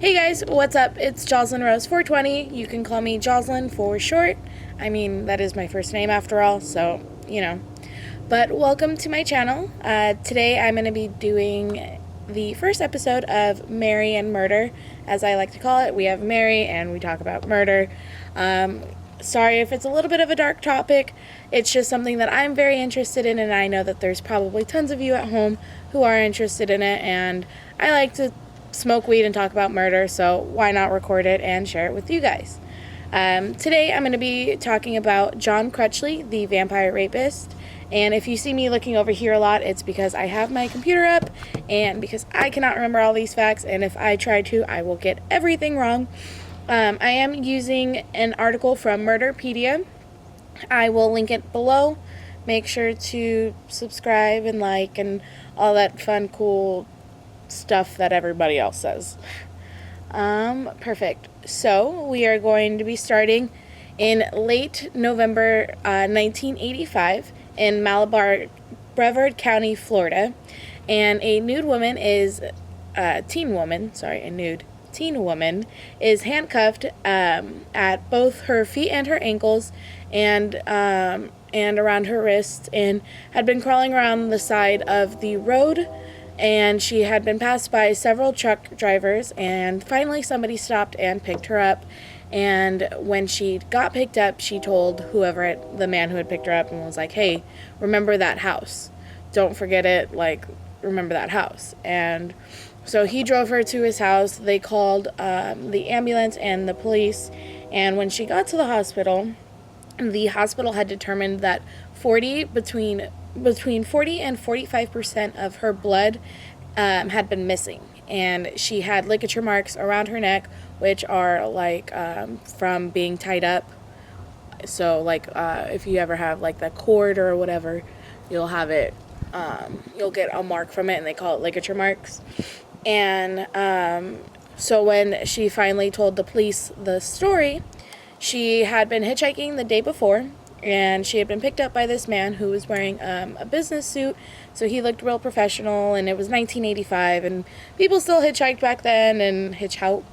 Hey guys, what's up? It's Jocelyn Rose 420. You can call me Jocelyn for short. I mean, that is my first name after all, so, you know. But welcome to my channel. Today I'm going to be doing the first episode of Mary and Murder, as I like to call it. We have Mary and we talk about murder. Sorry if it's a little bit of a dark topic. It's just something that I'm very interested in, and I know that there's probably tons of you at home who are interested in it, and I like to smoke weed and talk about murder, so why not record it and share it with you guys. Today I'm going to be talking about John Crutchley, the Vampire Rapist, and if you see me looking over here a lot, it's because I have my computer up, and because I cannot remember all these facts, and if I try to, I will get everything wrong. I am using an article from Murderpedia. I will link it below. Make sure to subscribe and like and all that fun, cool stuff that everybody else says. Perfect. So we are going to be starting in late November 1985 in Malabar, Brevard County, Florida, and a teen woman is handcuffed at both her feet and her ankles and around her wrists, and had been crawling around the side of the road. And she had been passed by several truck drivers, and finally somebody stopped and picked her up. And when she got picked up, she told the man who had picked her up, and was like, hey, remember that house. Don't forget it, remember that house. And so he drove her to his house. They called the ambulance and the police, and when she got to the hospital had determined that between 40 and 45% of her blood had been missing, and she had ligature marks around her neck, which are from being tied up. So if you ever have the cord or whatever, you'll have it, you'll get a mark from it, and they call it ligature marks. And so when she finally told the police the story, she had been hitchhiking the day before, and she had been picked up by this man who was wearing a business suit, so he looked real professional, and it was 1985, and people still hitchhiked back then, and hitchhiked.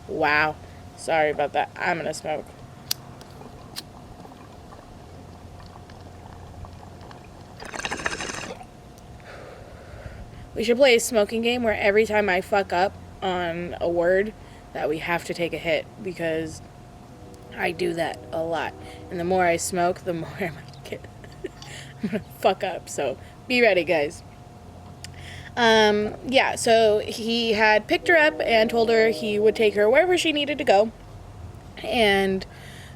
Wow. Sorry about that. I'm gonna smoke. We should play a smoking game where every time I fuck up on a word that we have to take a hit, because I do that a lot. And the more I smoke, the more I'm gonna fuck up. So be ready, guys. So he had picked her up and told her he would take her wherever she needed to go. And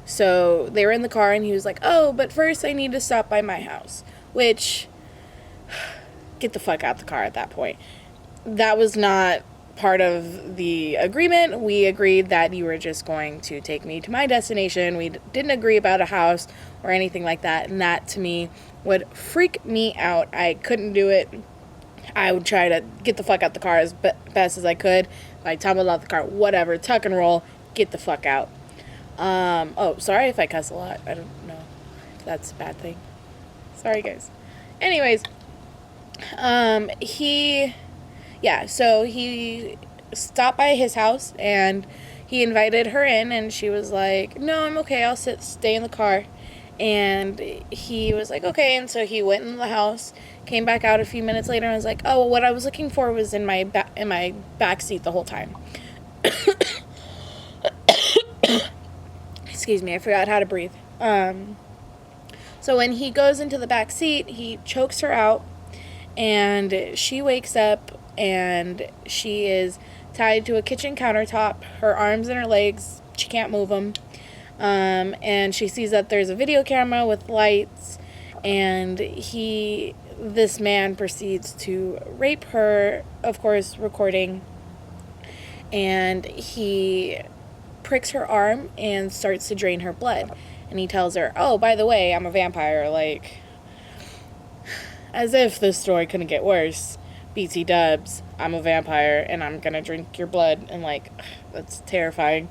so they were in the car, and he was like, oh, but first I need to stop by my house. Which, get the fuck out the car at that point. That was not part of the agreement. We agreed that you were just going to take me to my destination. We didn't agree about a house or anything like that, and that to me would freak me out. I couldn't do it. I would try to get the fuck out the car as best as I could. I tumbled out the car, whatever, tuck and roll, get the fuck out. Sorry if I cuss a lot. I don't know if that's a bad thing. Sorry, guys. Anyways, so he stopped by his house, and he invited her in, and she was like, no, I'm okay, I'll stay in the car. And he was like, okay, and so he went in the house, came back out a few minutes later, and was like, oh, what I was looking for was in my back seat the whole time. Excuse me, I forgot how to breathe. So when he goes into the back seat, he chokes her out, and she wakes up, and she is tied to a kitchen countertop, her arms and her legs, she can't move them, and she sees that there's a video camera with lights, and this man proceeds to rape her, of course, recording, and he pricks her arm and starts to drain her blood, and he tells her, oh, by the way, I'm a vampire, as if this story couldn't get worse. BT dubs, I'm a vampire, and I'm gonna drink your blood, and that's terrifying.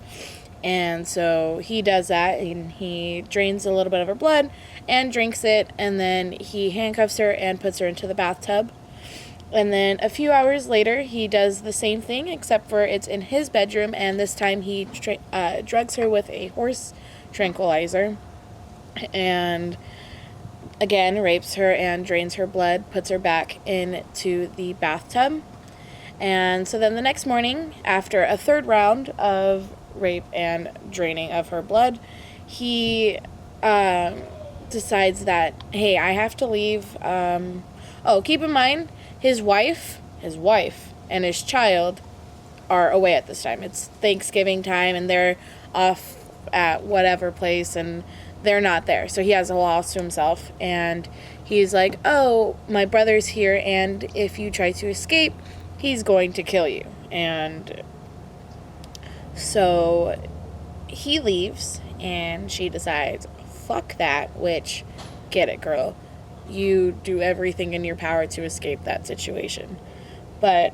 And so he does that, and he drains a little bit of her blood and drinks it, and then he handcuffs her and puts her into the bathtub. And then a few hours later, he does the same thing, except for it's in his bedroom, and this time he drugs her with a horse tranquilizer. And again, rapes her and drains her blood, puts her back into the bathtub. And so then the next morning, after a third round of rape and draining of her blood, he decides that, hey, I have to leave. Keep in mind, his wife, and his child are away at this time. It's Thanksgiving time, and they're off at whatever place, and they're not there. So he has a whole house to himself, and he's like, oh, my brother's here, and if you try to escape, he's going to kill you. And so he leaves, and she decides, fuck that, which, get it, girl. You do everything in your power to escape that situation. But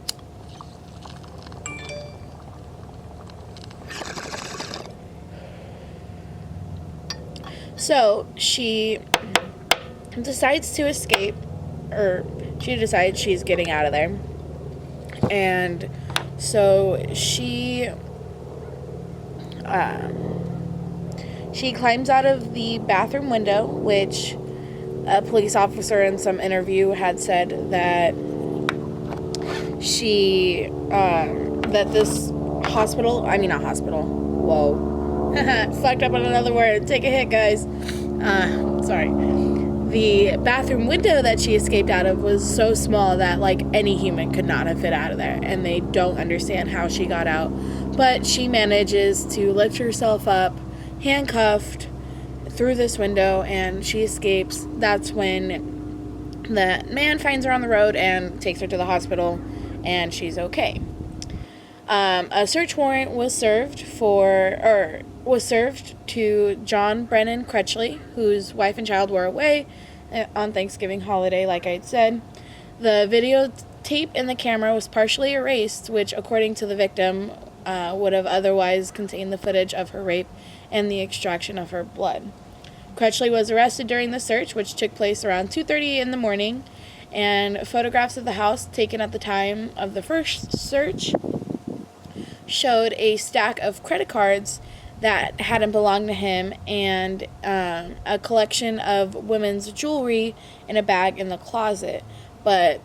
so she decides to escape, or she decides she's getting out of there. And so she climbs out of the bathroom window, which a police officer in some interview had said that that this fucked up on another word, take a hit, guys. Sorry. The bathroom window that she escaped out of was so small that, like, any human could not have fit out of there, and they don't understand how she got out. But she manages to lift herself up, handcuffed, through this window, and she escapes. That's when the man finds her on the road and takes her to the hospital, and she's okay. A search warrant was served to John Crutchley, whose wife and child were away on Thanksgiving holiday, like I said. The videotape in the camera was partially erased, which, according to the victim, would have otherwise contained the footage of her rape and the extraction of her blood. Crutchley was arrested during the search, which took place around 2:30 in the morning, and photographs of the house taken at the time of the first search showed a stack of credit cards that hadn't belonged to him, and a collection of women's jewelry in a bag in the closet, but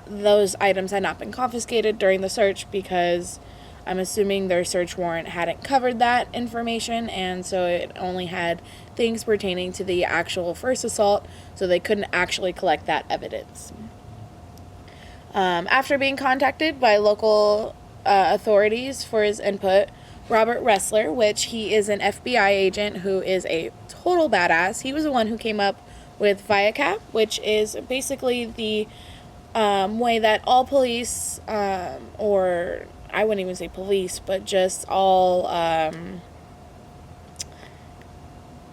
those items had not been confiscated during the search because I'm assuming their search warrant hadn't covered that information, and so it only had things pertaining to the actual first assault, so they couldn't actually collect that evidence. After being contacted by local authorities for his input, Robert Ressler, which he is an FBI agent who is a total badass, he was the one who came up with ViaCap, which is basically the way that all police, or I wouldn't even say police, but just all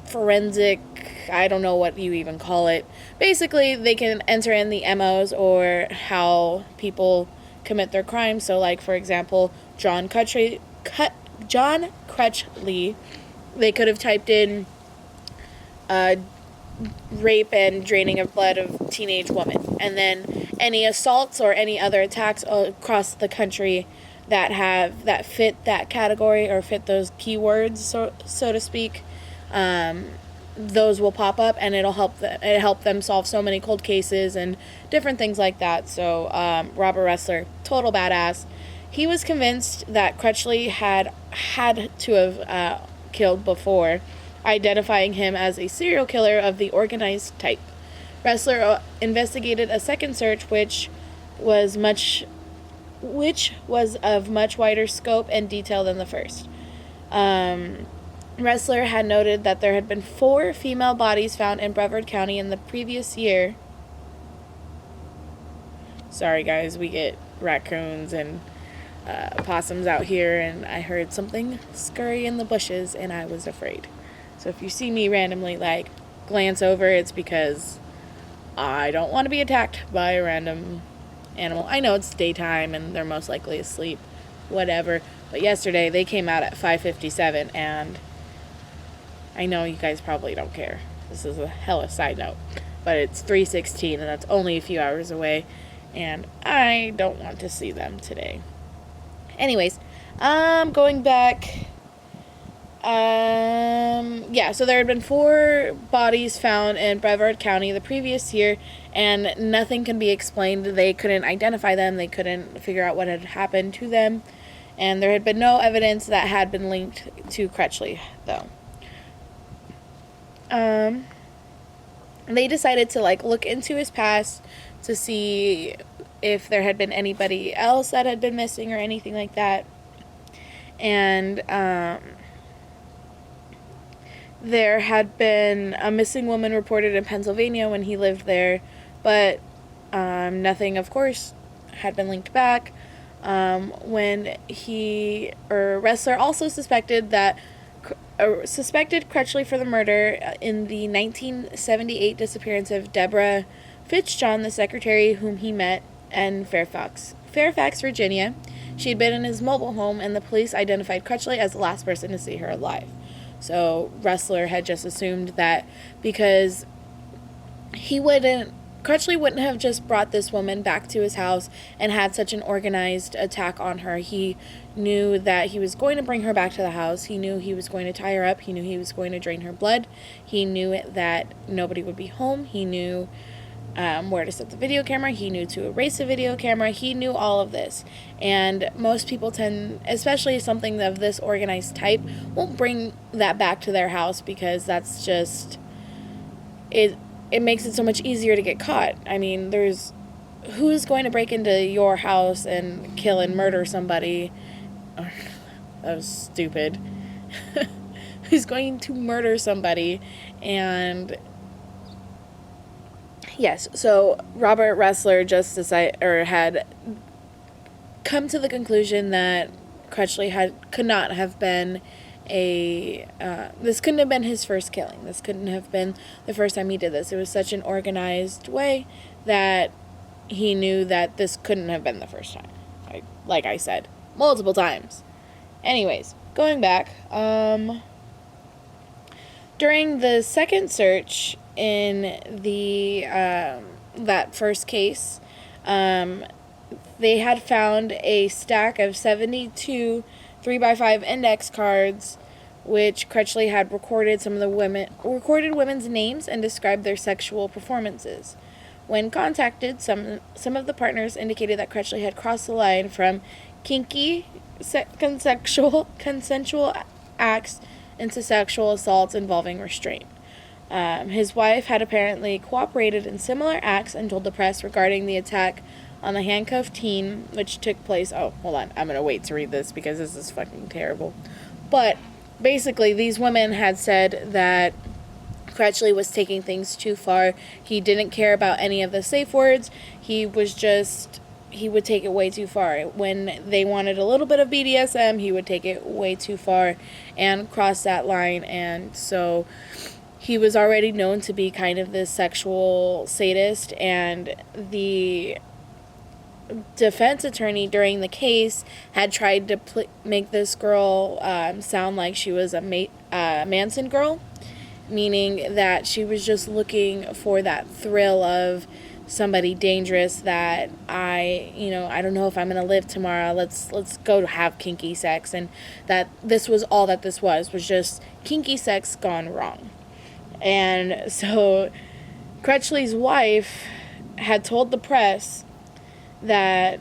forensic, I don't know what you even call it. Basically, they can enter in the MOs or how people commit their crimes. So, like, for example, John Crutchley, they could have typed in rape and draining of blood of teenage woman, and then any assaults or any other attacks across the country that fit that category or fit those keywords, so to speak, those will pop up, and it'll help them solve so many cold cases and different things like that. So Robert Ressler, total badass. He was convinced that Crutchley had to have killed before, identifying him as a serial killer of the organized type. Ressler investigated a second search, which was of much wider scope and detail than the first. Ressler had noted that there had been 4 female bodies found in Brevard County in the previous year. Sorry, guys, we get raccoons and possums out here, and I heard something scurry in the bushes, and I was afraid. So if you see me randomly, like, glance over, it's because I don't want to be attacked by a random animal. I know it's daytime, and they're most likely asleep, whatever. But yesterday, they came out at 5:57, and I know you guys probably don't care. This is a hella side note. But it's 3:16, and that's only a few hours away. and I don't want to see them today. Anyways, going back, so there had been 4 bodies found in Brevard County the previous year, and nothing can be explained. They couldn't identify them. They couldn't figure out what had happened to them, and there had been no evidence that had been linked to Crutchley, though. They decided to, look into his past to see if there had been anybody else that had been missing or anything like that. And, there had been a missing woman reported in Pennsylvania when he lived there, but, nothing, of course, had been linked back. When Ressler also suspected Crutchley for the murder in the 1978 disappearance of Deborah Fitzjohn, the secretary whom he met in Fairfax, Virginia. She had been in his mobile home, and the police identified Crutchley as the last person to see her alive. So Ressler had just assumed that because Crutchley wouldn't have just brought this woman back to his house and had such an organized attack on her. He knew that he was going to bring her back to the house. He knew he was going to tie her up. He knew he was going to drain her blood. He knew that nobody would be home. He knew where to set the video camera. He knew to erase the video camera. He knew all of this. And most people especially something of this organized type, won't bring that back to their house because that's just... It makes it so much easier to get caught. I mean, who's going to break into your house and kill and murder somebody? Oh, that was stupid. Who's going to murder somebody? And yes, so Robert Ressler just had come to the conclusion that Crutchley could not have been this couldn't have been his first killing. This couldn't have been the first time he did this. It was such an organized way that he knew that this couldn't have been the first time. Like I said, multiple times. Anyways, going back, during the second search in the that first case, they had found a stack of 72 3x5 index cards, which Crutchley had recorded women's names and described their sexual performances. When contacted, some of the partners indicated that Crutchley had crossed the line from kinky consensual acts into sexual assaults involving restraint. His wife had apparently cooperated in similar acts and told the press regarding the attack on the handcuffed teen, which took place... Oh, hold on. I'm going to wait to read this because this is fucking terrible. But basically, these women had said that Crutchley was taking things too far. He didn't care about any of the safe words. He would take it way too far. When they wanted a little bit of BDSM, he would take it way too far and cross that line. And so he was already known to be kind of this sexual sadist, and the defense attorney during the case had tried to make this girl sound like she was a Manson girl, meaning that she was just looking for that thrill of somebody dangerous that I don't know if I'm going to live tomorrow. Let's go have kinky sex. And that this was all that this was just kinky sex gone wrong. And so Crutchley's wife had told the press that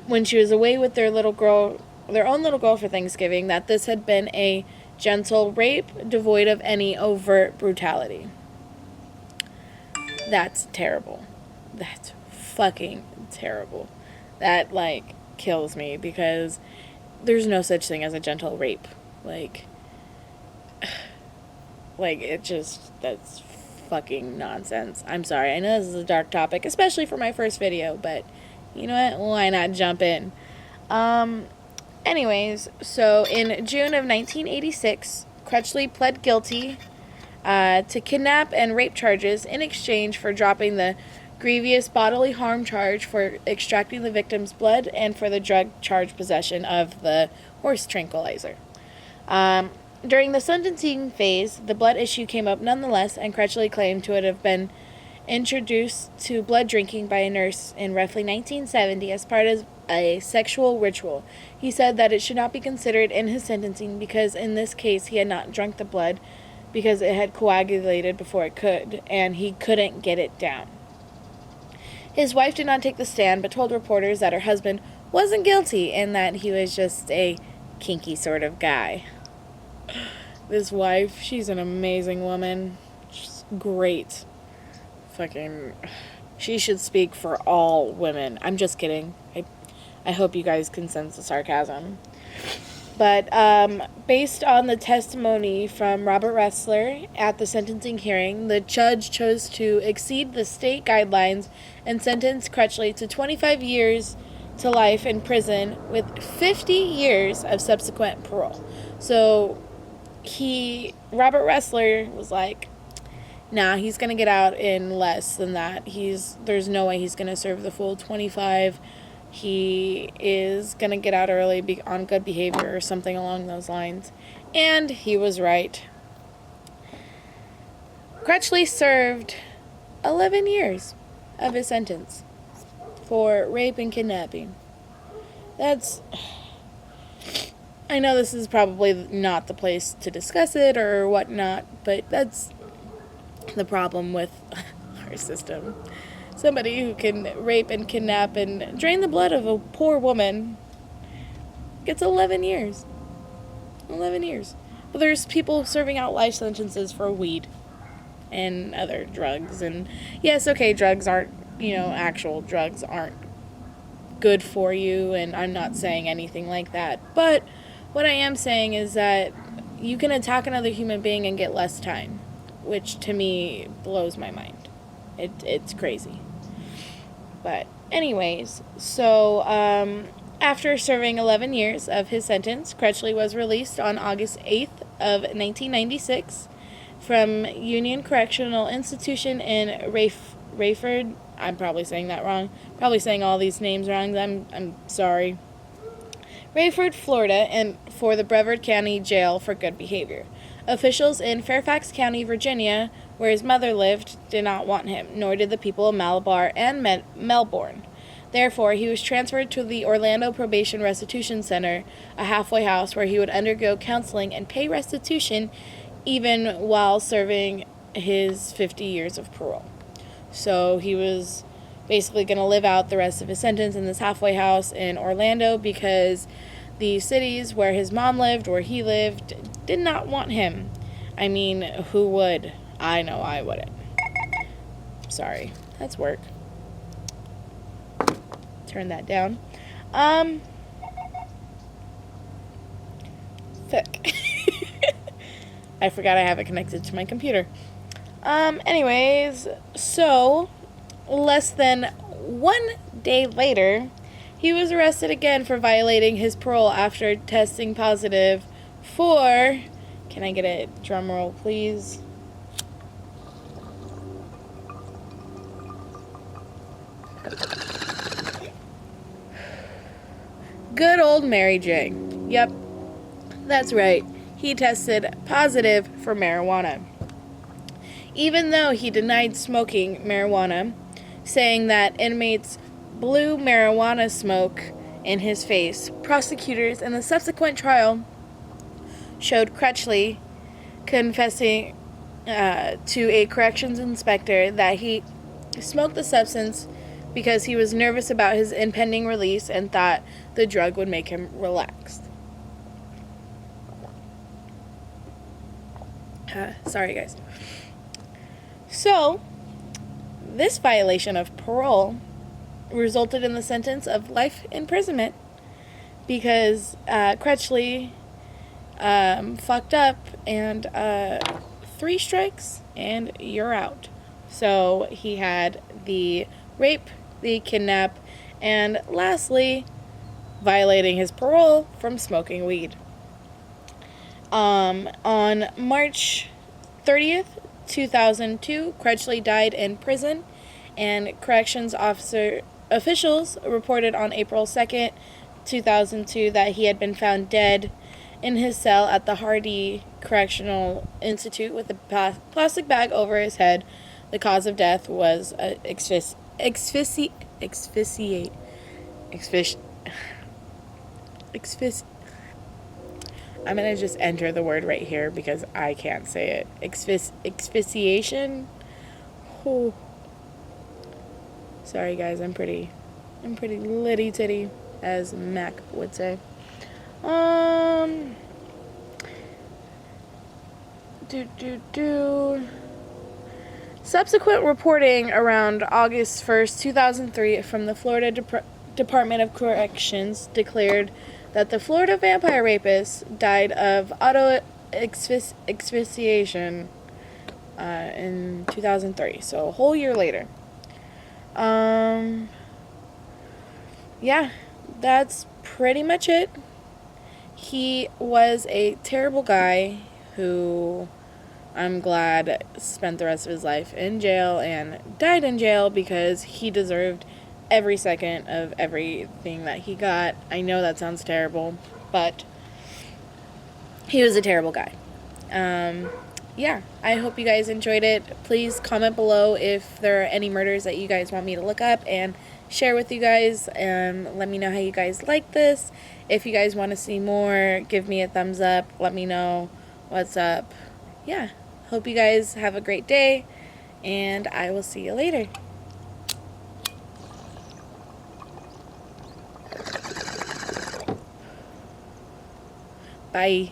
when she was away with their own little girl for Thanksgiving, that this had been a gentle rape devoid of any overt brutality. That's terrible. That's fucking terrible. That, kills me, because there's no such thing as a gentle rape. That's fucking nonsense. I'm sorry. I know this is a dark topic, especially for my first video, but you know what? Why not jump in? Anyways, so in June of 1986, Crutchley pled guilty to kidnap and rape charges in exchange for dropping the grievous bodily harm charge for extracting the victim's blood and for the drug charge possession of the horse tranquilizer. During the sentencing phase, the blood issue came up nonetheless, and Crutchley claimed to have been introduced to blood drinking by a nurse in roughly 1970 as part of a sexual ritual. He said that it should not be considered in his sentencing because in this case he had not drunk the blood because it had coagulated before it could, and he couldn't get it down. His wife did not take the stand, but told reporters that her husband wasn't guilty and that he was just a kinky sort of guy. This wife, she's an amazing woman. She's great. She should speak for all women. I'm just kidding. I hope you guys can sense the sarcasm. But based on the testimony from Robert Ressler at the sentencing hearing, the judge chose to exceed the state guidelines and sentence Crutchley to 25 years to life in prison with 50 years of subsequent parole. So Robert Ressler was like, nah, he's going to get out in less than that. There's no way he's going to serve the full 25. He is going to get out early on good behavior or something along those lines. And he was right. Crutchley served 11 years of his sentence for rape and kidnapping. I know this is probably not the place to discuss it or whatnot, but that's the problem with our system. Somebody who can rape and kidnap and drain the blood of a poor woman gets 11 years. 11 years. But there's people serving out life sentences for weed and other drugs. And yes, okay, drugs aren't, actual drugs aren't good for you, and I'm not saying anything like that. But what I am saying is that you can attack another human being and get less time, which to me blows my mind. It's crazy. But anyways, so after serving 11 years of his sentence, Crutchley was released on August 8th of 1996 from Union Correctional Institution in Rayford. I'm probably saying that wrong. Probably saying all these names wrong. I'm sorry. Rayford, Florida, and for the Brevard County Jail for good behavior. Officials in Fairfax County, Virginia, where his mother lived, did not want him, nor did the people of Malabar and Melbourne. Therefore, he was transferred to the Orlando Probation Restitution Center, a halfway house where he would undergo counseling and pay restitution even while serving his 50 years of parole. So he was basically going to live out the rest of his sentence in this halfway house in Orlando because the cities where his mom lived, where he lived, did not want him. I mean, who would? I know I wouldn't. Sorry, that's work. Turn that down. Fuck. I forgot I have it connected to my computer. Anyways, so less than 1 day later, he was arrested again for violating his parole after testing positive for, can I get a drum roll, please? Good old Mary J. Yep, that's right. He tested positive for marijuana. Even though he denied smoking marijuana, saying that inmates blew marijuana smoke in his face, prosecutors in the subsequent trial showed Crutchley confessing to a corrections inspector that he smoked the substance because he was nervous about his impending release and thought the drug would make him relaxed. Sorry, guys. So, this violation of parole resulted in the sentence of life imprisonment because Crutchley fucked up and 3 strikes and you're out. So he had the rape, the kidnap, and lastly, violating his parole from smoking weed. On March 30th, 2002, Crutchley died in prison, and corrections officials reported on April 2nd, 2002, that he had been found dead in his cell at the Hardy Correctional Institute with a plastic bag over his head, The cause of death was I'm going to just enter the word right here because I can't say it. Asphyxiation. Oh. Sorry guys, I'm pretty litty titty, as Mac would say. Subsequent reporting around August 1st, 2003 from the Florida Department of Corrections declared that the Florida Vampire Rapist died of asphyxiation in 2003, so a whole year later. Yeah, that's pretty much it. He was a terrible guy who I'm glad spent the rest of his life in jail and died in jail because he deserved every second of everything that he got. I know that sounds terrible, but he was a terrible guy. Yeah, I hope you guys enjoyed it. Please comment below if there are any murders that you guys want me to look up and share with you guys, and let me know how you guys like this. If you guys want to see more, give me a thumbs up. Let me know what's up. Yeah, hope you guys have a great day, and I will see you later. Bye.